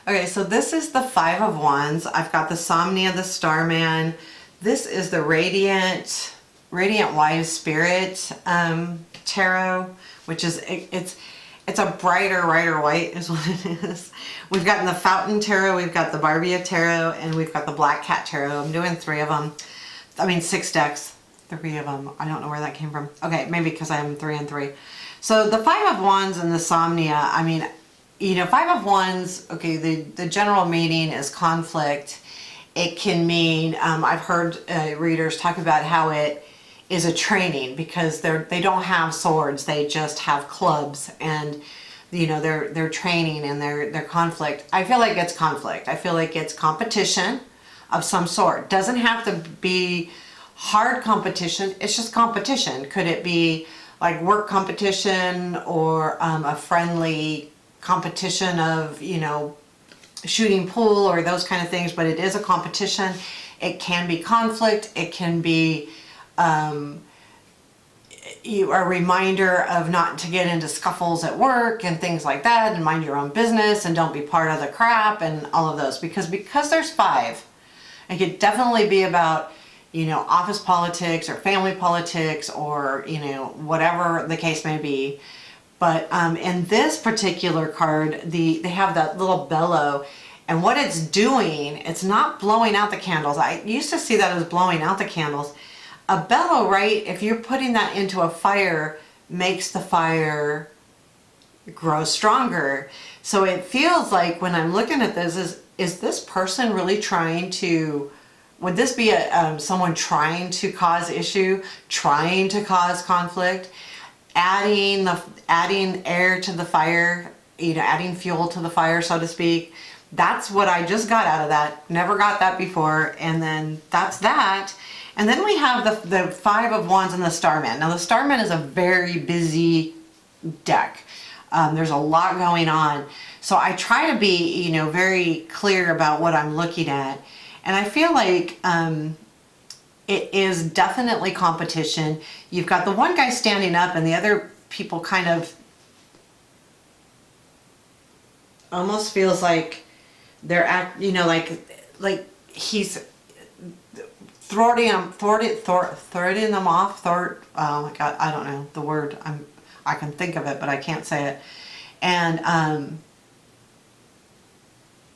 Okay, so this is the Five of Wands. I've got the Somnia, the Starman. This is the Radiant Wise Spirit Tarot, which is, it's a brighter white is what it is. We've got the Fountain Tarot, we've got the Barbieri Tarot, and we've got the Black Cat Tarot. I'm doing 3 of them. I mean 6 decks, 3 of them. I don't know where that came from. Okay, maybe because I'm 3 and 3. So the Five of Wands and the Somnia, I mean, you know, Five of Wands, okay, the general meaning is conflict. It can mean, I've heard readers talk about how it is a training because they don't have swords, they just have clubs, and you know, they're training and they're conflict. I feel like it's conflict. I feel like it's competition of some sort. Doesn't have to be hard competition, it's just competition. Could it be like work competition or a friendly competition of, you know, shooting pool or those kind of things, but it is a competition. It can be conflict. It can be a reminder of not to get into scuffles at work and things like that, and mind your own business and don't be part of the crap and all of those, because there's 5. It could definitely be about, you know, office politics or family politics or, you know, whatever the case may be. But in this particular card, they have that little bellow, and what it's doing, it's not blowing out the candles. I used to see that as blowing out the candles. A bellow, right, if you're putting that into a fire, makes the fire grow stronger. So it feels like when I'm looking at this, is this person really trying to, would this be someone trying to cause issue, trying to cause conflict? Adding air to the fire, you know, adding fuel to the fire, so to speak. That's what I just got out of that. Never got that before. And then that's that. And then we have the Five of Wands and the Starman. Now the Starman is a very busy deck. There's a lot going on. So I try to be, you know, very clear about what I'm looking at. And I feel like it is definitely competition. You've got the one guy standing up and the other people kind of almost feels like they're you know, like he's thwarting them off. Oh my God, I don't know the word. I can think of it, but I can't say it. And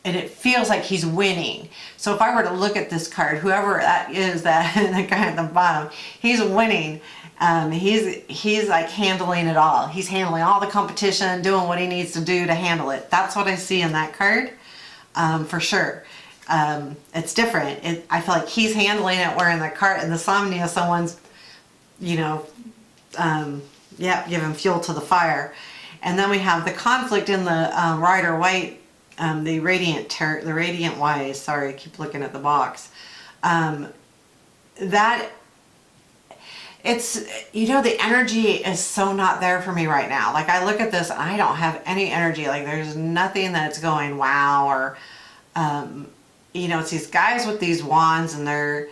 it feels like he's winning. So if I were to look at this card, whoever that is, that the guy at the bottom, he's winning. He's like handling it all. He's handling all the competition, doing what he needs to do to handle it. That's what I see in that card, for sure. It's different. I feel like he's handling it, where in the card, in the Somnia, someone's, you know, yeah, giving fuel to the fire. And then we have the conflict in the Rider White. The Radiant Wise, sorry, I keep looking at the box. That, it's, you know, the energy is so not there for me right now. Like I look at this and I don't have any energy. Like there's nothing that's going wow, or, you know, it's these guys with these wands and they're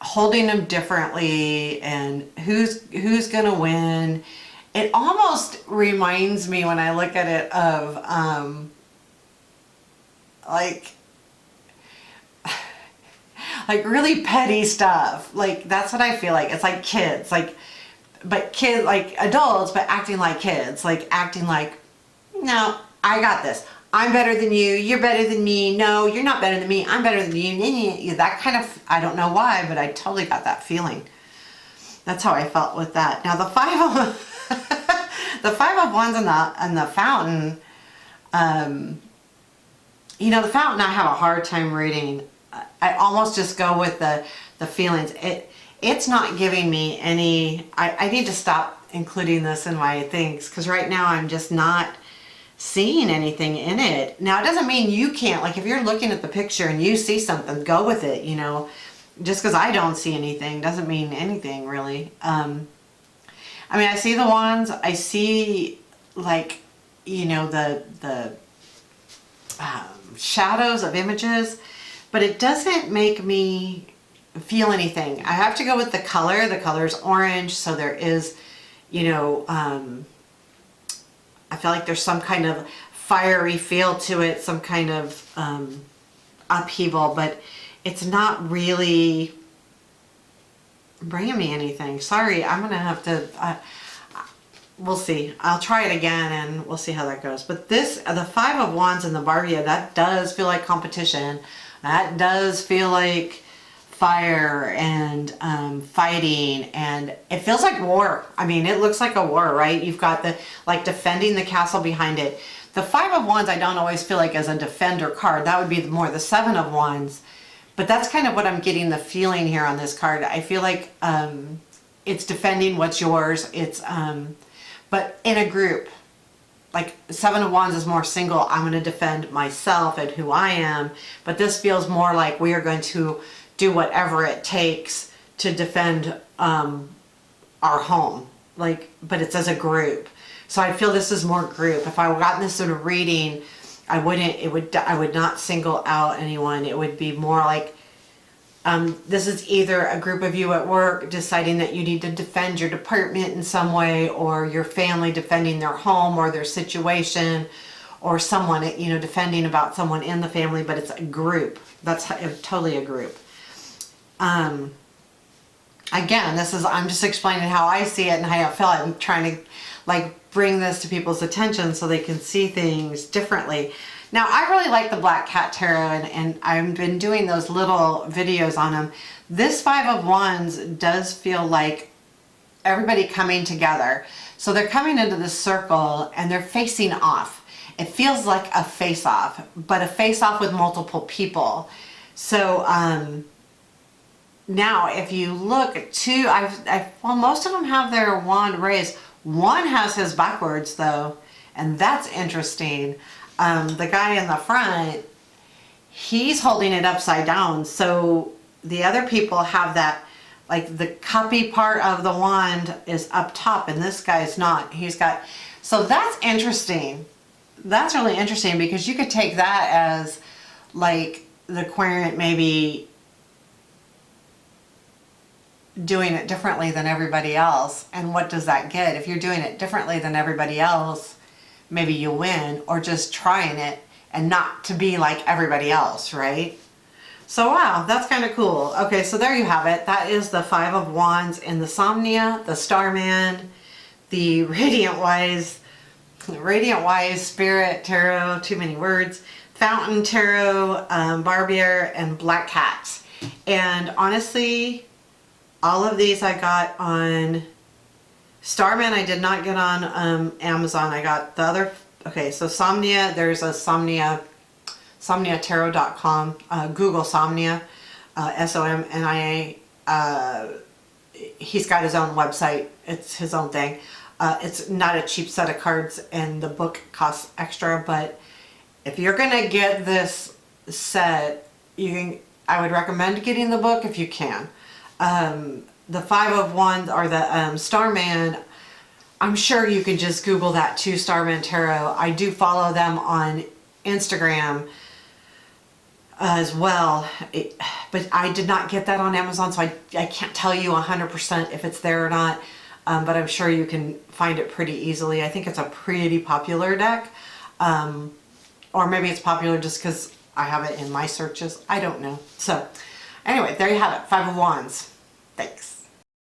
holding them differently, and who's gonna win. It almost reminds me when I look at it of, like really petty stuff. Like that's what I feel like. It's like kids, like adults, but acting like kids, like acting like, no, I got this. I'm better than you. You're better than me. No, you're not better than me. I'm better than you. That kind of, I don't know why, but I totally got that feeling. That's how I felt with that. Now the Five of the Five of Wands and the Fountain. You know, the Fountain I have a hard time reading. I almost just go with the feelings. It's not giving me any, I need to stop including this in my things, because right now I'm just not seeing anything in it. Now it doesn't mean you can't, like if you're looking at the picture and you see something, go with it, you know. Just because I don't see anything doesn't mean anything really. I mean, I see the wands, I see like, you know, the shadows of images, but it doesn't make me feel anything. I have to go with the color. The color is orange, so there is, you know, I feel like there's some kind of fiery feel to it, some kind of upheaval, but it's not really bringing me anything. Sorry, I'm gonna have to, we'll see. I'll try it again and we'll see how that goes. But this, the Five of Wands and the Barbieri, that does feel like competition. That does feel like fire and fighting, and it feels like war. I mean, it looks like a war, right? You've got the, like, defending the castle behind it. The Five of Wands I don't always feel like as a defender card. That would be more the Seven of Wands. But that's kind of what I'm getting the feeling here on this card. I feel like it's defending what's yours. It's but in a group. Like Seven of Wands is more single. I'm going to defend myself and who I am. But this feels more like we are going to do whatever it takes to defend our home. Like, but it's as a group. So I feel this is more group. If I got this in a reading, I would not single out anyone. It would be more like this is either a group of you at work deciding that you need to defend your department in some way, or your family defending their home or their situation, or someone, you know, defending about someone in the family, but it's a group. That's totally a group. Again, this is, I'm just explaining how I see it and how I feel. I'm trying to like bring this to people's attention so they can see things differently. Now, I really like the Black Cat Tarot, and I've been doing those little videos on them. This Five of Wands does feel like everybody coming together. So they're coming into this circle and they're facing off. It feels like a face-off, but a face-off with multiple people. So now if you look at two, well, most of them have their wand raised. One has his backwards though, and that's interesting. The guy in the front, he's holding it upside down. So the other people have that, like the cuppy part of the wand is up top, and this guy's not. He's got, so that's interesting. That's really interesting, because you could take that as like the querent maybe doing it differently than everybody else. And what does that get? If you're doing it differently than everybody else, maybe you'll win, or just trying it and not to be like everybody else, right? So wow, that's kind of cool. Okay, so there you have it. That is the Five of Wands in the Somnia, the Starman, the Radiant Wise Spirit Tarot, too many words, Fountain Tarot, Barbieri, and Black Cat. And honestly, all of these I got on Starman. I did not get on Amazon. I got the other, okay, so Somnia, there's a somniatarot.com, Google Somnia, SOMNIA. He's got his own website. It's his own thing. It's not a cheap set of cards, and the book costs extra, but if you're gonna get this set, I would recommend getting the book if you can. The Five of Wands, or the Starman, I'm sure you can just Google that too, Starman Tarot. I do follow them on Instagram as well, but I did not get that on Amazon, so I can't tell you 100% if it's there or not, but I'm sure you can find it pretty easily. I think it's a pretty popular deck, or maybe it's popular just because I have it in my searches. I don't know. So anyway, there you have it, Five of Wands. Thanks.